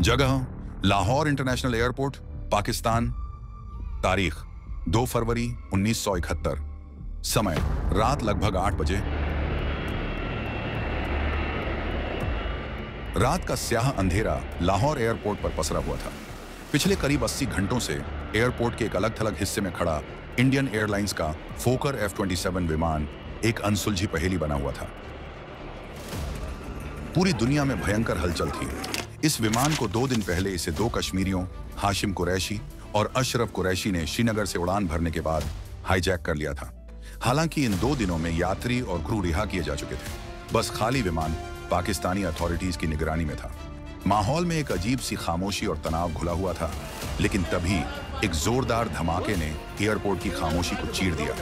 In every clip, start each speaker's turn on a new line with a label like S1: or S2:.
S1: जगह Lahore international airport, Pakistan. तारीख 2 फरवरी 1971। समय रात लगभग 8 बजे। रात का स्याह अंधेरा लाहौर एयरपोर्ट पर पसरा हुआ था। पिछले करीब 80 घंटों से एयरपोर्ट के एक अलग थलग हिस्से में खड़ा इंडियन एयरलाइंस का फोकर F-27 विमान एक अनसुलझी पहेली बना हुआ था। पूरी दुनिया में भयंकर हलचल थी। इस विमान को 2 दिन पहले इसे 2 कश्मीरियों हाशिम कुरैशी और अशरफ कुरैशी ने श्रीनगर से उड़ान भरने के बाद हाईजैक कर लिया था। हालांकि इन 2 दिनों में यात्री और क्रू रिहा किए जा चुके थे। बस खाली विमान पाकिस्तानी अथॉरिटीज की निगरानी में था। माहौल में एक अजीब सी खामोशी और तनाव घुला हुआ था। लेकिन तभी एक जोरदार धमाके ने एयरपोर्ट की खामोशी को चीर दिया।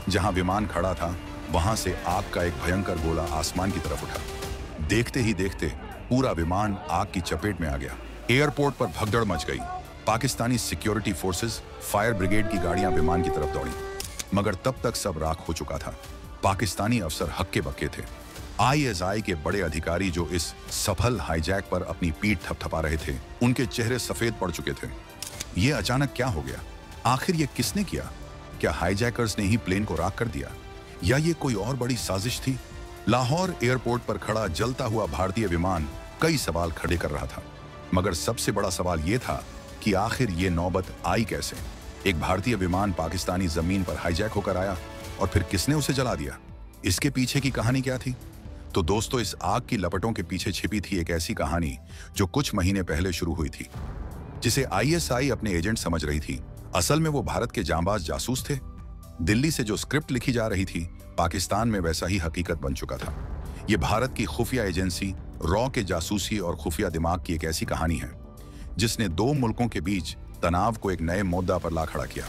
S1: जहां विमान खड़ा था वहां से आग का एक भयंकर गोला आसमान की तरफ उठा। देखते ही देखते पूरा विमान आग की चपेट में आ गया। एयरपोर्ट पर भगदड़ मच गई। Pakistani security forces, fire brigade की गाड़ियां विमान की तरफ दौड़ी, मगर तब तक सब राख हो चुका था। पाकिस्तानी अफसर हक्के बक्के थे। ISI के बड़े अधिकारी जो इस सफल हाईजैक पर अपनी पीठ थपथपा रहे थे, उनके चेहरे सफेद पड़ चुके थे। ये अचानक क्या हो गया? आखिर ये किसने किया? क्या हाईजैकर्स ने ही प्लेन को राख कर दिया, या ये कोई और बड़ी साजिश थी? लाहौर एयरपोर्ट पर खड़ा जलता हुआ भारतीय विमान कई सवाल खड़े कर रहा था, मगर सबसे बड़ा सवाल यह था कि आखिर ये नौबत आई कैसे? एक भारतीय विमान पाकिस्तानी जमीन पर हाईजैक होकर आया और फिर किसने उसे जला दिया? इसके पीछे की कहानी क्या थी? तो दोस्तों, इस आग की लपटों के पीछे छिपी थी एक ऐसी कहानी जो कुछ महीने पहले शुरू हुई थी, जिसे ISI अपने एजेंट समझ रही थी। असल में वो भारत के जांबाज जासूस थे। दिल्ली से जो स्क्रिप्ट लिखी जा रही थी, पाकिस्तान में वैसा ही हकीकत बन चुका था। ये भारत की खुफिया एजेंसी रॉ के जासूसी और खुफिया दिमाग की एक ऐसी कहानी है जिसने 2 मुल्कों के बीच तनाव को एक नए मुद्दा पर ला खड़ा किया।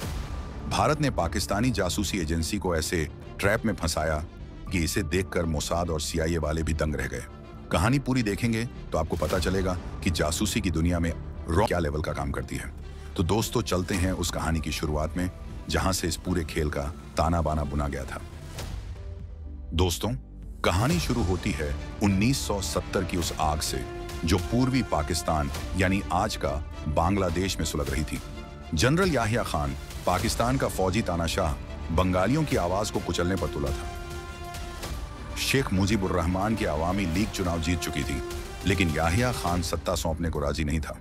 S1: भारत ने पाकिस्तानी जासूसी एजेंसी को ऐसे ट्रैप में फंसाया कि इसे देखकर मोसाद और CIA वाले भी दंग रह गए। कहानी पूरी देखेंगे तो आपको पता चलेगा कि जासूसी की दुनिया में रॉ क्या लेवल का काम करती है। तो दोस्तों, चलते हैं उस कहानी की शुरुआत में जहां से इस पूरे खेल का ताना बाना बुना गया था। दोस्तों, कहानी शुरू होती है 1970 की उस आग से जो पूर्वी पाकिस्तान यानी आज का बांग्लादेश में सुलग रही थी। जनरल याहिया खान, पाकिस्तान का फौजी तानाशाह, बंगालियों की आवाज को कुचलने पर तुला था। शेख मुजीबुर रहमान की अवामी लीग चुनाव जीत चुकी थी, लेकिन याहिया खान सत्ता सौंपने को राजी नहीं था।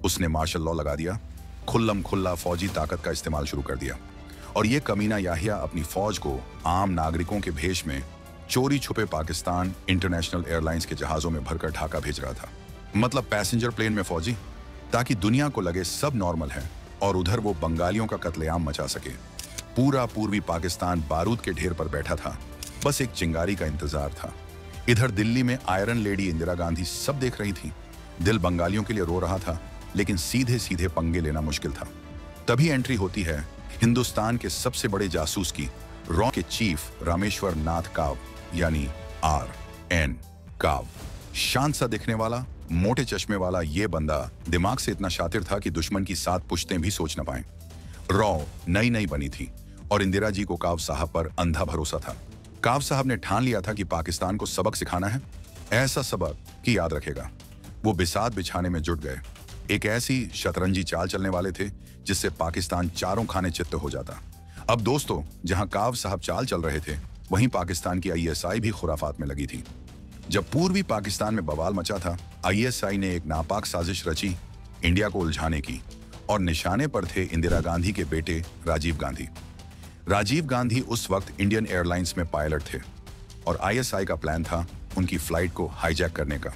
S1: उसने मार्शल लॉ लगा दिया, खुल्लम खुल्ला फौजी ताकत का इस्तेमाल शुरू कर दिया, और ये कमीना याहिया अपनी फौज को आम नागरिकों के भेष में चोरी छुपे पाकिस्तान इंटरनेशनल एयरलाइंस के जहाजों में भरकर ढाका भेज रहा था। मतलब पैसेंजर प्लेन में फौजी, ताकि दुनिया को लगे सब नॉर्मल है और उधर वो बंगालियों का कत्लेआम मचा सके। पूरा पूर्वी पाकिस्तान बारूद के ढेर पर बैठा था, बस एक चिंगारी का इंतजार था। इधर दिल्ली में आयरन लेडी इंदिरा गांधी सब देख रही थी। दिल बंगालियों के लिए रो रहा था, लेकिन सीधे सीधे पंगे लेना मुश्किल था। तभी एंट्री होती है हिंदुस्तान के सबसे बड़े जासूस की, रॉ के चीफ रामेश्वर नाथ काव यानी RN काव। शांत सा दिखने वाला, मोटे चश्मे वाला ये बंदा दिमाग से इतना शातिर था कि दुश्मन की 7 पुश्तें भी सोच न पाए। रॉ नई नई बनी थी और इंदिरा जी को काव साहब पर अंधा भरोसा था। काव साहब ने ठान लिया था कि पाकिस्तान को सबक सिखाना है, ऐसा सबक कि याद रखेगा। वो बिसात बिछाने में जुट गए। एक ऐसी शतरंजी चाल चलने वाले थे जिससे पाकिस्तान चारों खाने चित्त हो जाता। अब दोस्तों, जहां काव साहब चाल चल रहे थे, वहीं पाकिस्तान की ISI भी खुराफात में लगी थी। जब पूर्वी पाकिस्तान में बवाल मचा था, ISI ने एक नापाक साजिश रची इंडिया को उलझाने की, और निशाने पर थे इंदिरा गांधी के बेटे राजीव गांधी। राजीव गांधी उस वक्त इंडियन एयरलाइंस में पायलट थे और ISI का प्लान था उनकी फ्लाइट को हाईजैक करने का।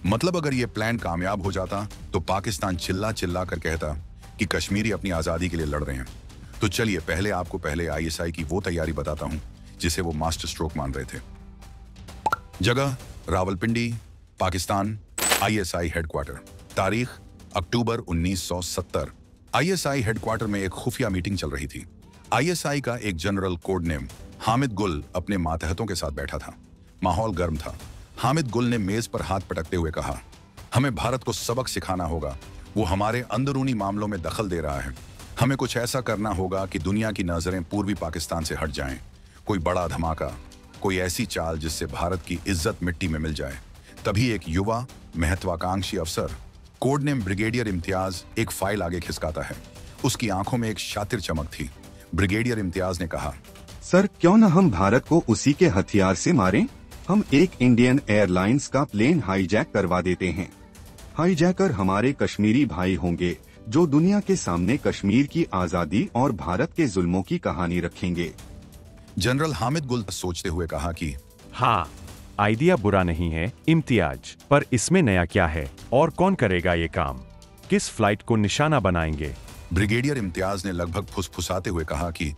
S1: मतलब अगर ये प्लान कामयाब हो जाता तो पाकिस्तान चिल्ला चिल्ला कर कहता कि कश्मीरी अपनी आजादी के लिए लड़ रहे हैं। तो चलिए आपको पहले ISI की वो तैयारी बताता हूं जिसे वो मास्टर स्ट्रोक मान रहे थे। जगह रावलपिंडी, पाकिस्तान। ISI headquarter. तारीख अक्टूबर 1970। ISI हेडक्वार्टर में एक खुफिया मीटिंग चल रही थी। ISI का एक जनरल कोड नेम हामिद गुल अपने मातहतों के साथ बैठा था। माहौल गर्म था। हामिद गुल ने मेज पर हाथ पटकते हुए कहा, हमें भारत को सबक सिखाना होगा। वो हमारे अंदरूनी मामलों में दखल दे रहा है। हमें कुछ ऐसा करना होगा कि दुनिया की नजरें पूर्वी पाकिस्तान से हट जाएं। कोई बड़ा धमाका, कोई ऐसी चाल जिससे भारत की इज्जत मिट्टी में मिल जाए। तभी एक युवा महत्वाकांक्षी अफसर कोड नेम ब्रिगेडियर इम्तियाज एक फाइल आगे खिसकाता है। उसकी आंखों में एक शातिर चमक थी। ब्रिगेडियर इम्तियाज ने कहा,
S2: सर क्यों न हम भारत को उसी के हथियार से मारें? हम एक इंडियन एयरलाइंस का प्लेन हाईजैक करवा देते हैं। हाईजैकर हमारे कश्मीरी भाई होंगे जो दुनिया के सामने कश्मीर की आजादी और भारत के जुल्मों की कहानी रखेंगे।
S1: जनरल हामिद गुल सोचते हुए कहा कि
S3: हाँ, आइडिया बुरा नहीं है इम्तियाज, पर इसमें नया क्या है और कौन करेगा ये काम? किस फ्लाइट को निशाना बनाएंगे?
S1: ब्रिगेडियर इम्तियाज ने लगभग फुसफुसाते हुए कहा कि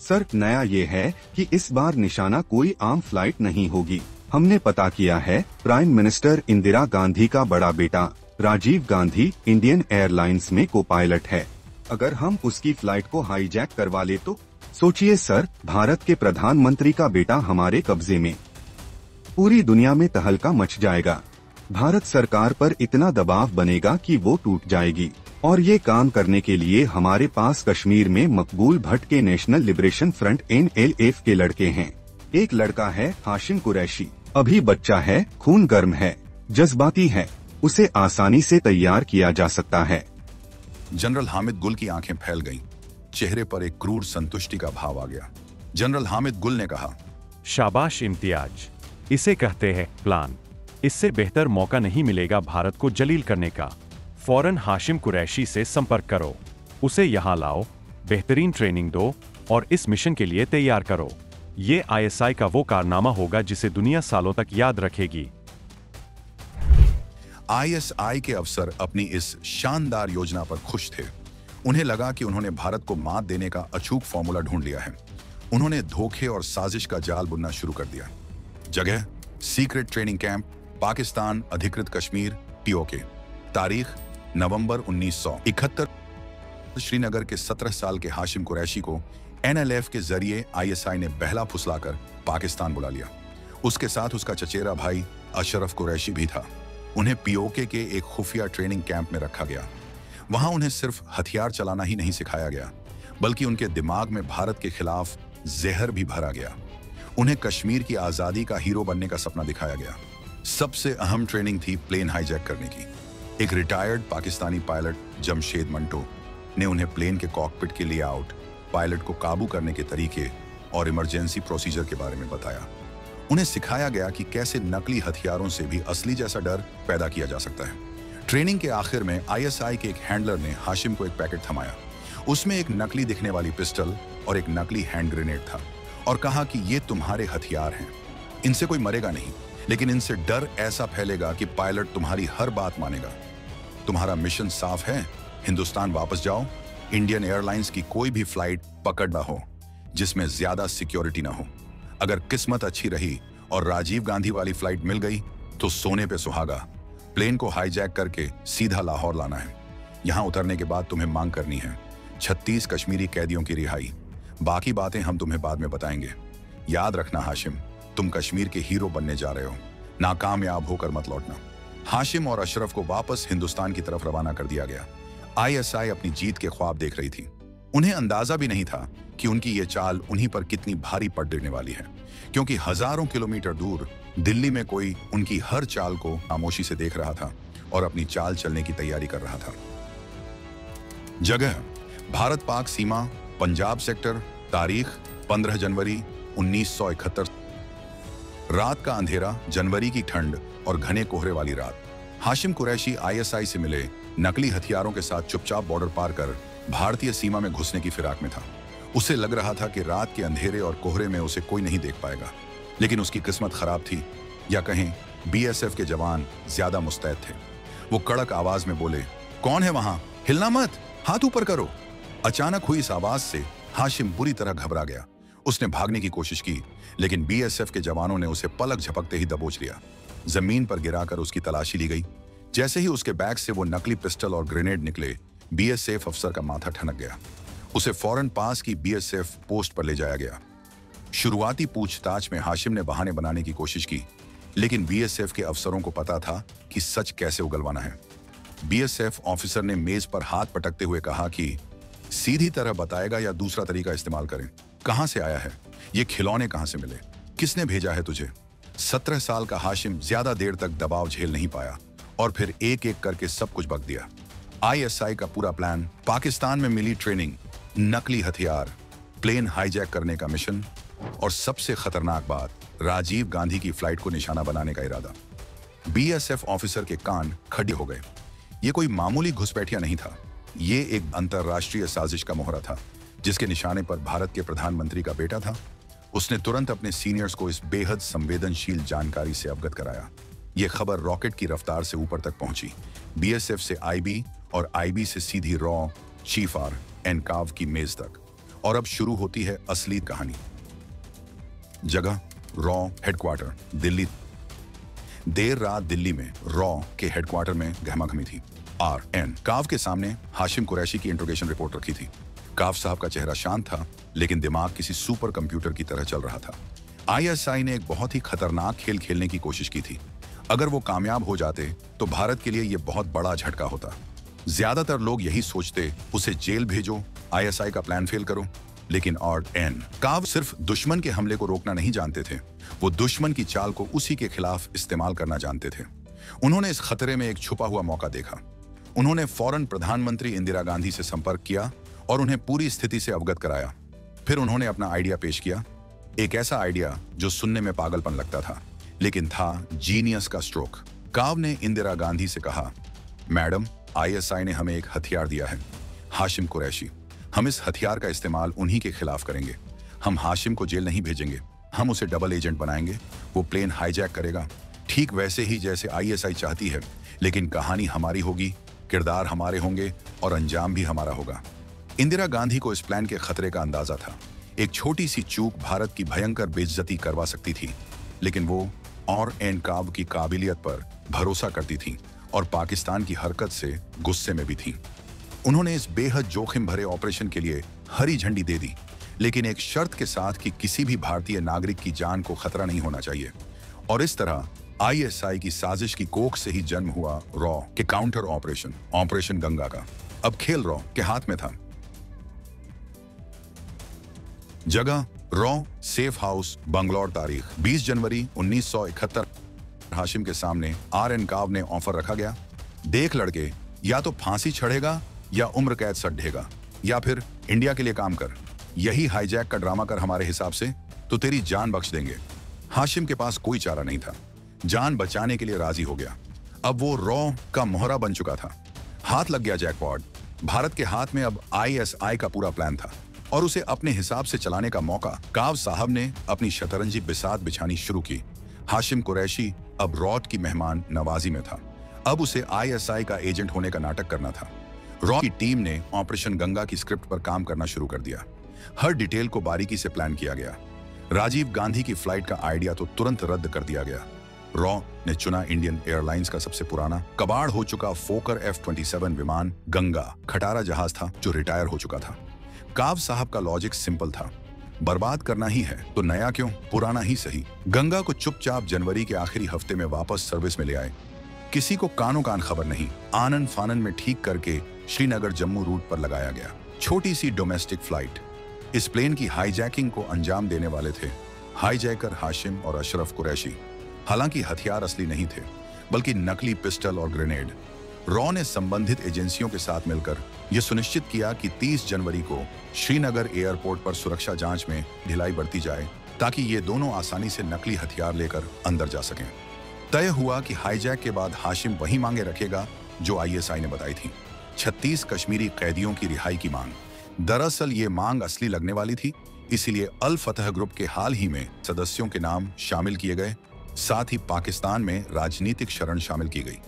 S2: सर नया ये है कि इस बार निशाना कोई आम फ्लाइट नहीं होगी। हमने पता किया है, प्राइम मिनिस्टर इंदिरा गांधी का बड़ा बेटा राजीव गांधी इंडियन एयरलाइंस में को पायलट है। अगर हम उसकी फ्लाइट को हाईजैक करवा ले तो सोचिए सर, भारत के प्रधानमंत्री का बेटा हमारे कब्जे में। पूरी दुनिया में तहलका मच जाएगा। भारत सरकार पर इतना दबाव बनेगा कि वो टूट जाएगी। और ये काम करने के लिए हमारे पास कश्मीर में मकबूल भट्ट के नेशनल लिबरेशन फ्रंट NLF के लड़के हैं। एक लड़का है हाशिम कुरैशी, अभी बच्चा है, खून गर्म है, जज्बाती है, उसे आसानी से तैयार किया जा सकता है।
S1: जनरल हामिद गुल की आंखें फैल गईं। चेहरे पर एक क्रूर संतुष्टि का भाव आ गया। जनरल हामिद गुल ने कहा,
S3: शाबाश इम्तियाज, इसे कहते हैं प्लान। इससे बेहतर मौका नहीं मिलेगा भारत को जलील करने का। फौरन हाशिम कुरैशी से संपर्क करो, उसे यहाँ लाओ, बेहतरीन ट्रेनिंग दो और इस मिशन के लिए तैयार करो। ये ISI का वो कारनामा होगा जिसे दुनिया सालों तक याद रखेगी।
S1: ISI के अफसर अपनी इस शानदार योजना पर खुश थे। उन्हें लगा कि उन्होंने भारत को मात देने का अचूक फॉर्मूला ढूंढ लिया है। उन्होंने धोखे और साजिश का जाल बुनना शुरू कर दिया। जगह सीक्रेट ट्रेनिंग कैंप, पाकिस्तान अधिकृत कश्मीर, POK। तारीख नवंबर 1971। श्रीनगर के 17 साल के हाशिम कुरैशी को NLF के जरिए ISI ने बहला फुसलाकर पाकिस्तान बुला लिया। उसके साथ उसका चचेरा भाई अशरफ कुरैशी भी था। उन्हें POK के एक खुफिया ट्रेनिंग कैंप में रखा गया। वहां उन्हें सिर्फ हथियार चलाना ही नहीं सिखाया गया, बल्कि उनके दिमाग में भारत के खिलाफ जहर भी भरा गया। उन्हें कश्मीर की आजादी का हीरो बनने का सपना दिखाया गया। सबसे अहम ट्रेनिंग थी प्लेन हाईजैक करने की। एक रिटायर्ड पाकिस्तानी पायलट जमशेद मंटो ने उन्हें प्लेन के कॉकपिट के लेआउट, पायलट को काबू करने के तरीके और इमरजेंसी प्रोसीजर के बारे में बताया। उन्हें सिखाया गया कि कैसे नकली हथियारों से भी असली जैसा डर पैदा किया जा सकता है। ट्रेनिंग के आखिर में ISI के एक हैंडलर ने हाशिम को एक पैकेट थमाया। उसमें एक नकली दिखने वाली पिस्टल और एक नकली हैंड ग्रेनेड था और कहा कि ये तुम्हारे हथियार हैं। इनसे कोई मरेगा नहीं, लेकिन इनसे डर ऐसा फैलेगा कि पायलट तुम्हारी हर बात मानेगा। तुम्हारा मिशन साफ है, हिंदुस्तान वापस जाओ। इंडियन एयरलाइंस की कोई भी फ्लाइट पकड़ ना हो जिसमें ज्यादा सिक्योरिटी ना हो। अगर किस्मत अच्छी रही और राजीव गांधी वाली फ्लाइट मिल गई तो सोने पे सुहागा। प्लेन को हाईजैक करके सीधा लाहौर लाना है। यहां उतरने के बाद तुम्हें मांग करनी है 36 कश्मीरी कैदियों की रिहाई। बाकी बातें हम तुम्हें बाद में बताएंगे। याद रखना हाशिम, तुम कश्मीर के हीरो बनने जा रहे हो, नाकामयाब होकर मत लौटना। हाशिम और अशरफ को वापस हिंदुस्तान की तरफ रवाना कर दिया गया। ISI अपनी जीत के ख्वाब देख रही थी। उन्हें अंदाजा भी नहीं था कि उनकी ये चाल उन्हीं पर कितनी भारी पड़ गिरने वाली है, क्योंकि हजारों किलोमीटर दूर दिल्ली में कोई उनकी हर चाल को खामोशी से देख रहा था और अपनी चाल चलने की तैयारी कर रहा था। जगह भारत पाक सीमा, पंजाब सेक्टर। तारीख 15 जनवरी 1971। रात का अंधेरा, जनवरी की ठंड और घने कोहरे वाली रात। हाशिम कुरैशी ISI से मिले नकली हथियारों के साथ चुपचाप बॉर्डर पार कर भारतीय सीमा में घुसने की फिराक में था। उसे लग रहा था कि रात के अंधेरे और कोहरे में उसे कोई नहीं देख पाएगा, लेकिन उसकी किस्मत खराब थी, या कहें BSF के जवान ज्यादा मुस्तैद थे। वो कड़क आवाज में बोले, कौन है वहां? हिलना मत, हाथ ऊपर करो। अचानक हुई इस आवाज से हाशिम बुरी तरह घबरा गया। उसने भागने की कोशिश की, लेकिन BSF के जवानों ने उसे पलक झपकते ही दबोच लिया। जमीन पर गिराकर उसकी तलाशी ली गई। जैसे ही उसके बैग से वो नकली पिस्टल और ग्रेनेड निकले, BSF अफसर का माथा ठनक गया। उसे फौरन पास की BSF पोस्ट पर ले जाया गया। शुरुआती पूछताछ में हाशिम ने बहाने बनाने की कोशिश की, लेकिन BSF के अफसरों को पता था कि सच कैसे उगलवाना है। BSF ऑफिसर ने मेज पर हाथ पटकते हुए कहा कि सीधी तरह बताएगा या दूसरा तरीका इस्तेमाल करें? कहां से आया है? ये खिलौने कहां से मिले? किसने भेजा है तुझे? 17 साल का हाशिम ज्यादा देर तक दबाव झेल नहीं पाया और फिर एक एक करके सब कुछ बक दिया। आईएसआई का पूरा प्लान, पाकिस्तान में मिली ट्रेनिंग, नकली हथियार, प्लेन हाईजैक करने का मिशन और सबसे खतरनाक बात, राजीव गांधी की फ्लाइट को निशाना बनाने का इरादा। बीएसएफ ऑफिसर के कान खड़े हो गए। ये कोई मामूली घुसपैठिया नहीं था, ये एक अंतरराष्ट्रीय साजिश का मोहरा था जिसके निशाने पर भारत के प्रधानमंत्री का बेटा था। उसने तुरंत अपने सीनियर्स को इस बेहद संवेदनशील जानकारी से अवगत कराया। यह खबर रॉकेट की रफ्तार से ऊपर तक पहुंची, बीएसएफ से आईबी और आईबी से सीधी रॉ चीफ आर एन काव की मेज तक। और अब शुरू होती है असली कहानी। जगह रॉ हेडक्वार्टर, दिल्ली। देर रात दिल्ली में रॉ के हेडक्वार्टर में गहमागहमी थी। आर एन काव के सामने हाशिम कुरैशी की इंट्रोगेशन रिपोर्ट रखी थी। काव साहब का चेहरा शांत था, लेकिन दिमाग किसी सुपर कंप्यूटर की तरह चल रहा था। आईएसआई ने एक बहुत ही खतरनाक खेल खेलने की कोशिश की थी। अगर वो कामयाब हो जाते तो भारत के लिए यह बहुत बड़ा झटका होता। ज्यादातर लोग यही सोचते, उसे जेल भेजो, आईएसआई का प्लान फेल करो। लेकिन आर एन काव सिर्फ दुश्मन के हमले को रोकना नहीं जानते थे, वो दुश्मन की चाल को उसी के खिलाफ इस्तेमाल करना जानते थे। उन्होंने इस खतरे में एक छुपा हुआ मौका देखा। उन्होंने फौरन प्रधानमंत्री इंदिरा गांधी से संपर्क किया और उन्हें पूरी स्थिति से अवगत कराया। फिर उन्होंने अपना आइडिया पेश किया, एक ऐसा आइडिया जो सुनने में पागलपन लगता था, लेकिन था जीनियस का स्ट्रोक। काव ने इंदिरा गांधी से कहा, मैडम, आईएसआई ने हमें एक हथियार दिया है, हाशिम कुरैशी। हम इस हथियार का इस्तेमाल उन्हीं के खिलाफ करेंगे। हम हाशिम को जेल नहीं भेजेंगे, हम उसे डबल एजेंट बनाएंगे। वो प्लेन हाईजैक करेगा, ठीक वैसे ही जैसे आईएसआई चाहती है, लेकिन कहानी हमारी होगी, किरदार हमारे होंगे और अंजाम भी हमारा होगा। इंदिरा गांधी को इस प्लान के खतरे का अंदाजा था। एक छोटी सी चूक भारत की भयंकर बेइज्जती करवा सकती थी, लेकिन वो और एन काव की काबिलियत पर भरोसा करती थी और पाकिस्तान की हरकत से गुस्से में भी थी। उन्होंने इस बेहद जोखिम भरे ऑपरेशन के लिए हरी झंडी दे दी, लेकिन एक शर्त के साथ कि किसी भी भारतीय नागरिक की जान को खतरा नहीं होना चाहिए। और इस तरह आईएसआई की साजिश की कोख से ही जन्म हुआ रॉ के काउंटर ऑपरेशन गंगा का। अब खेल रॉ के हाथ में था। जगह रॉ सेफ हाउस, बंगलौर। तारीख 20 जनवरी 1971। हाशिम के सामने आर एन काव ने ऑफर रखा गया, देख लड़के, या तो फांसी चढ़ेगा या उम्र कैद सढ़ेगा, या फिर इंडिया के लिए काम कर। यही हाईजैक का ड्रामा कर हमारे हिसाब से तो तेरी जान बख्श देंगे। हाशिम के पास कोई चारा नहीं था, जान बचाने के लिए राजी हो गया। अब वो रॉ का मोहरा बन चुका था, हाथ लग गया जैकपॉट। भारत के हाथ में अब आईएसआई का पूरा प्लान था और उसे अपने हिसाब से चलाने का मौका। काव साहब ने अपनी शतरंजी बिसात बिछानी शुरू की। हाशिम कुरैशी अब रॉ की मेहमान नवाजी में था। अब उसे आईएसआई का एजेंट होने का नाटक करना था। रॉ की टीम ने ऑपरेशन गंगा की स्क्रिप्ट पर काम करना शुरू कर दिया। हर डिटेल को बारीकी से प्लान किया गया। राजीव गांधी की फ्लाइट का आइडिया तो तुरंत रद्द कर दिया गया। रॉ ने चुना इंडियन एयरलाइंस का सबसे पुराना, कबाड़ हो चुका फोकर F-27 विमान गंगा, खटारा जहाज था जो रिटायर हो चुका था। काव साहब का लॉजिक सिंपल था, बर्बाद करना ही है तो नया क्यों, पुराना ही सही। गंगा को चुपचाप जनवरी के आखिरी हफ्ते में वापस सर्विस में ले आए। किसी को कानो कान खबर नहीं, आनन फानन में ठीक करके श्रीनगर जम्मू रूट पर लगाया गया। छोटी सी डोमेस्टिक फ्लाइट। इस प्लेन की हाईजैकिंग को अंजाम देने वाले थे हाईजैकर हाशिम और अशरफ कुरैशी। हालांकि हथियार असली नहीं थे, बल्कि नकली पिस्टल और ग्रेनेड। रॉ ने संबंधित एजेंसियों के साथ मिलकर यह सुनिश्चित किया कि 30 जनवरी को श्रीनगर एयरपोर्ट पर सुरक्षा जांच में ढिलाई बरती जाए, ताकि ये दोनों आसानी से नकली हथियार लेकर अंदर जा सकें। तय हुआ कि हाईजैक के बाद हाशिम वही मांगे रखेगा जो आईएसआई ने बताई थी, 36 कश्मीरी कैदियों की रिहाई की मांग। दरअसल ये मांग असली लगने वाली थी, इसीलिए अल फतह ग्रुप के हाल ही में सदस्यों के नाम शामिल किए गए। साथ ही पाकिस्तान में राजनीतिक शरण शामिल की गई।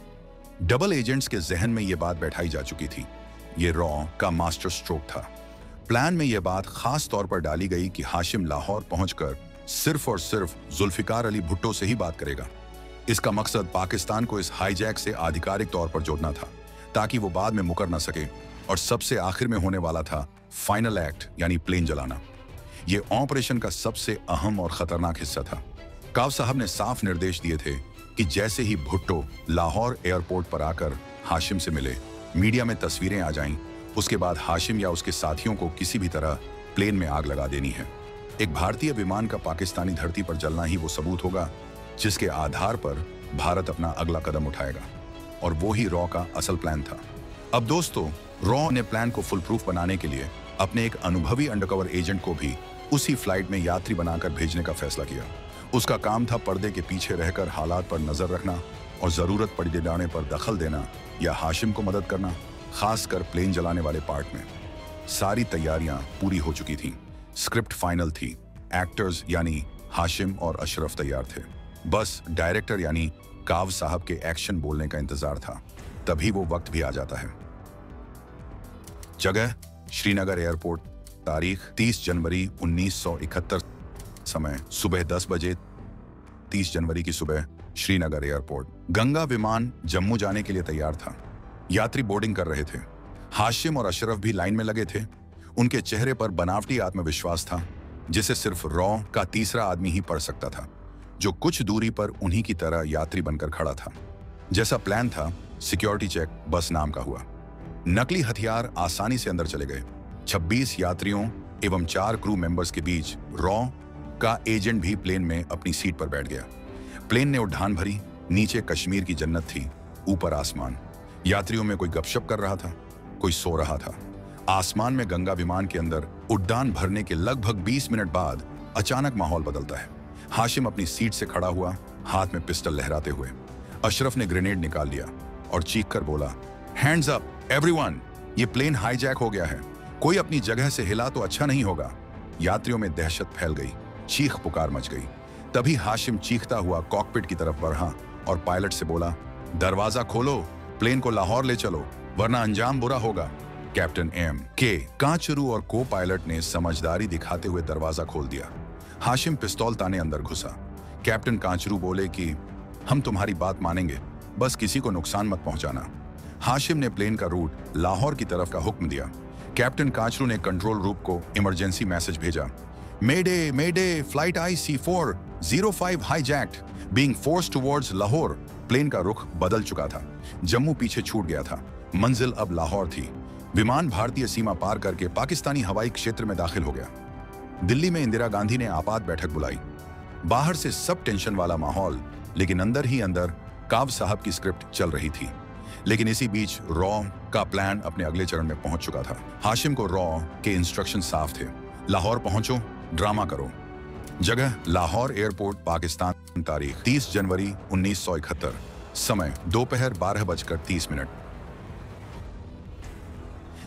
S1: डबल एजेंट्स के जहन में यह बात बैठाई जा चुकी थी। यह रॉ का मास्टर स्ट्रोक था। प्लान में यह बात खास तौर पर डाली गई कि हाशिम लाहौर पहुंचकर सिर्फ और सिर्फ जुल्फिकार अली भुट्टो से ही बात करेगा। इसका मकसद पाकिस्तान को इस हाईजैक से आधिकारिक तौर पर जोड़ना था, ताकि वो बाद में मुकर न सके। और सबसे आखिर में होने वाला था फाइनल एक्ट, यानी प्लेन जलाना। यह ऑपरेशन का सबसे अहम और खतरनाक हिस्सा था। काव साहब ने साफ निर्देश दिए थे कि जैसे ही भुट्टो लाहौर एयरपोर्ट पर आकर हाशिम से मिले, मीडिया में तस्वीरें आ जाएं, उसके बाद हाशिम या उसके साथियों को किसी भी तरह प्लेन में आग लगा देनी है। एक भारतीय विमान का पाकिस्तानी धरती पर जलना ही वो सबूत होगा जिसके आधार पर भारत अपना अगला कदम उठाएगा। और वो ही रॉ का असल प्लान था। अब दोस्तों, रॉ ने प्लान को फुल प्रूफ बनाने के लिए अपने एक अनुभवी अंडरकवर एजेंट को भी उसी फ्लाइट में यात्री बनाकर भेजने का फैसला किया। उसका काम था पर्दे के पीछे रहकर हालात पर नजर रखना और जरूरत पड़ जाने पर दखल देना या हाशिम को मदद करना, खासकर प्लेन जलाने वाले पार्ट में। सारी तैयारियां पूरी हो चुकी थीं, स्क्रिप्ट फाइनल थी, एक्टर्स यानी हाशिम और अशरफ तैयार थे। बस डायरेक्टर यानी काव साहब के एक्शन बोलने का इंतजार था। तभी वो वक्त भी आ जाता है। जगह श्रीनगर एयरपोर्ट, तारीख 30 जनवरी 1971, समय सुबह 10 बजे। 30 जनवरी की सुबह श्रीनगर एयरपोर्ट। गंगा विमान जम्मू जाने के लिए तैयार था। यात्री बोर्डिंग कर रहे थे। हाशिम और अशरफ भी लाइन में लगे थे। उनके चेहरे पर बनावटी आत्मविश्वास था, जिसे सिर्फ रॉ का तीसरा आदमी ही पढ़ सकता था, जो कुछ दूरी पर उन्हीं की तरह यात्री बनकर खड़ा था। जैसा प्लान था, सिक्योरिटी चेक बस नाम का हुआ। नकली हथियार आसानी से अंदर चले गए। 26 यात्रियों एवं 4 क्रू मेंबर्स के बीच रॉ का एजेंट भी प्लेन में अपनी सीट पर बैठ गया। प्लेन ने उड़ान भरी। नीचे कश्मीर की जन्नत थी, ऊपर आसमान। यात्रियों में कोई गपशप कर रहा था, कोई सो रहा था। आसमान में गंगा विमान के अंदर उड़ान भरने के लगभग 20 मिनट बाद अचानक माहौल बदलता है। हाशिम अपनी सीट से खड़ा हुआ, हाथ में पिस्टल लहराते हुए। अशरफ ने ग्रेनेड निकाल लिया और चीख कर बोला, हैंड्स अप एवरीवन, ये प्लेन हाईजैक हो गया है। कोई अपनी जगह से हिला तो अच्छा नहीं होगा। यात्रियों में दहशत फैल गई, चीख पुकार मच गई। तभी हाशिम चीखता हुआ कॉकपिट की तरफ बढ़ा और पायलट से बोला, दरवाजा खोलो, प्लेन को लाहौर ले चलो, वरना अंजाम बुरा होगा। कैप्टन एम के कांचरू और को पायलट ने समझदारी दिखाते हुए दरवाजा खोल दिया। हाशिम पिस्तौल ताने अंदर घुसा। कैप्टन कांचरू बोले कि हम तुम्हारी बात मानेंगे, बस किसी को नुकसान मत पहुंचाना। हाशिम ने प्लेन का रूट लाहौर की तरफ का हुक्म दिया। कैप्टन कांचरू ने कंट्रोल रूम को इमरजेंसी मैसेज भेजा, mayday mayday, flight IC405 hijacked, being forced towards Lahore. Plane का रुख बदल चुका था। जम्मू पीछे छूट गया था। मंजिल अब लाहौर थी। विमान भारतीय सीमा पार करके पाकिस्तानी हवाई क्षेत्र में दाखिल हो गया। दिल्ली में इंदिरा गांधी ने आपात बैठक बुलाई। बाहर से सब टेंशन वाला माहौल, लेकिन अंदर ही अंदर काव साहब की स्क्रिप्ट चल रही थी। लेकिन इसी बीच रॉ का प्लान अपने अगले चरण में पहुंच चुका था। हाशिम को रॉ के इंस्ट्रक्शन साफ थे, लाहौर पहुंचो, ड्रामा करो। जगह लाहौर एयरपोर्ट, पाकिस्तान। तारीख 30 जनवरी 1971, समय दोपहर 12:30।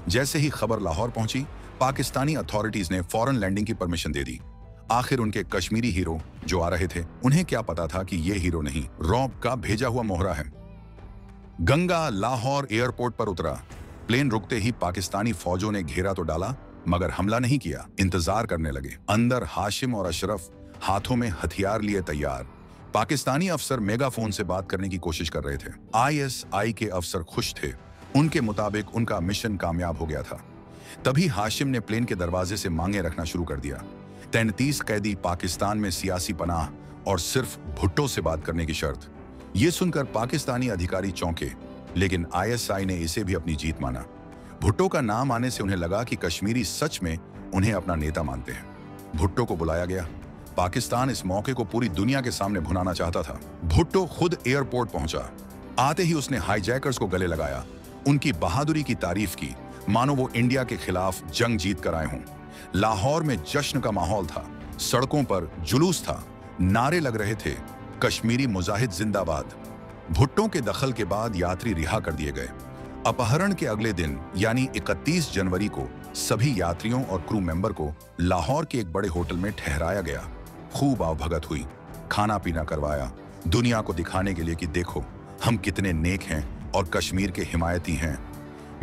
S1: जैसे ही खबर लाहौर पहुंची, पाकिस्तानी अथॉरिटीज ने फौरन लैंडिंग की परमिशन दे दी। आखिर उनके कश्मीरी हीरो जो आ रहे थे, उन्हें क्या पता था कि ये हीरो नहीं, रॉ का भेजा हुआ मोहरा है। गंगा लाहौर एयरपोर्ट पर उतरा। प्लेन रुकते ही पाकिस्तानी फौजों ने घेरा तो डाला, मगर हमला नहीं किया। इंतजार करने लगे। अंदर हाशिम और अशरफ हाथों में हथियार लिए तैयार। पाकिस्तानी अफसर मेगाफोन से बात करने की कोशिश कर रहे थे। ISI के अफसर खुश थे। उनके मुताबिक उनका मिशन कामयाब हो गया था। तभी हाशिम ने प्लेन के दरवाजे से मांगे रखना शुरू कर दिया। 33 कैदी पाकिस्तान में सियासी पनाह और सिर्फ भुट्टो से बात करने की शर्त। ये सुनकर पाकिस्तानी अधिकारी चौंके, लेकिन ISI ने इसे भी अपनी जीत माना। भुट्टो का नाम आने से उन्हें लगा कि कश्मीरी सच में उन्हें अपना नेता मानते हैं। भुट्टो को बुलाया गया। पाकिस्तान इस मौके को पूरी दुनिया के सामने भुनाना चाहता था। भुट्टो खुद एयरपोर्ट पहुंचा। आते ही उसने हाईजैकर्स को गले लगाया, उनकी बहादुरी की तारीफ की, मानो वो इंडिया के खिलाफ जंग जीत कर आए हों। लाहौर में जश्न का माहौल था। सड़कों पर जुलूस था, नारे लग रहे थे, कश्मीरी मुजाहिद जिंदाबाद। भुट्टो के दखल के बाद यात्री रिहा कर दिए गए। अपहरण के अगले दिन यानी 31 जनवरी को सभी यात्रियों और क्रू मेंबर को लाहौर के एक बड़े होटल में ठहराया गया। खूब आवभगत हुई, खाना पीना करवाया, दुनिया को दिखाने के लिए कि देखो हम कितने नेक हैं और कश्मीर के हिमायती हैं।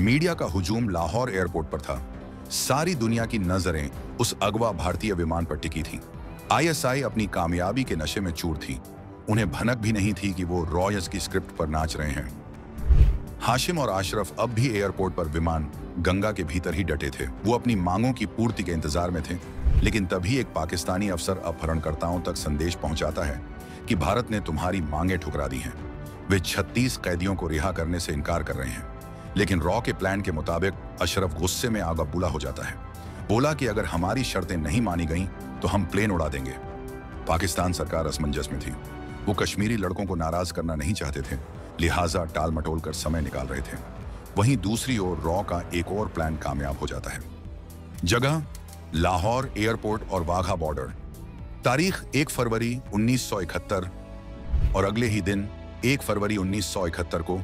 S1: मीडिया का हुजूम लाहौर एयरपोर्ट पर था। सारी दुनिया की नजरें उस अगवा भारतीय विमान पर टिकी थीं। ISI अपनी कामयाबी के नशे में चूर थी। उन्हें भनक भी नहीं थी कि वो रॉयस की स्क्रिप्ट पर नाच रहे हैं। हाशिम और अशरफ अब भी एयरपोर्ट पर विमान गंगा के भीतर ही डटे थे। वो अपनी मांगों की पूर्ति के इंतजार में थे। लेकिन तभी एक पाकिस्तानी अफसर अपहरणकर्ताओं तक संदेश पहुंचाता है कि भारत ने तुम्हारी मांगें ठुकरा दी हैं। वे 36 कैदियों को रिहा करने से इनकार कर रहे हैं। लेकिन रॉ के प्लान के मुताबिक अशरफ गुस्से में आग बबूला हो जाता है। बोला कि अगर हमारी शर्तें नहीं मानी गईं तो हम प्लेन उड़ा देंगे। पाकिस्तान सरकार असमंजस में थी। वो कश्मीरी लड़कों को नाराज करना नहीं चाहते थे, लिहाजा टाल मटोल कर समय निकाल रहे थे। वहीं दूसरी ओर रॉ का एक और प्लान कामयाब हो जाता है। जगह लाहौर एयरपोर्ट और वाघा बॉर्डर। तारीख 1 फरवरी 1971 और अगले ही दिन 1 फरवरी 1971 को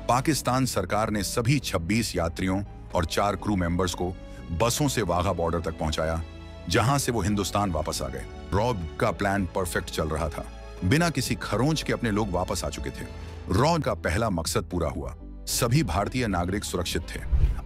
S1: पाकिस्तान सरकार ने सभी 26 यात्रियों और 4 क्रू मेंबर्स को बसों से वाघा बॉर्डर तक पहुंचाया, जहां से वो हिंदुस्तान वापस आ गए। रॉ का प्लान परफेक्ट चल रहा था। बिना किसी खरोंच के अपने लोग वापस आ चुके थे। रॉ का पहला मकसद पूरा हुआ। सभी भारतीय नागरिक सुरक्षित थे।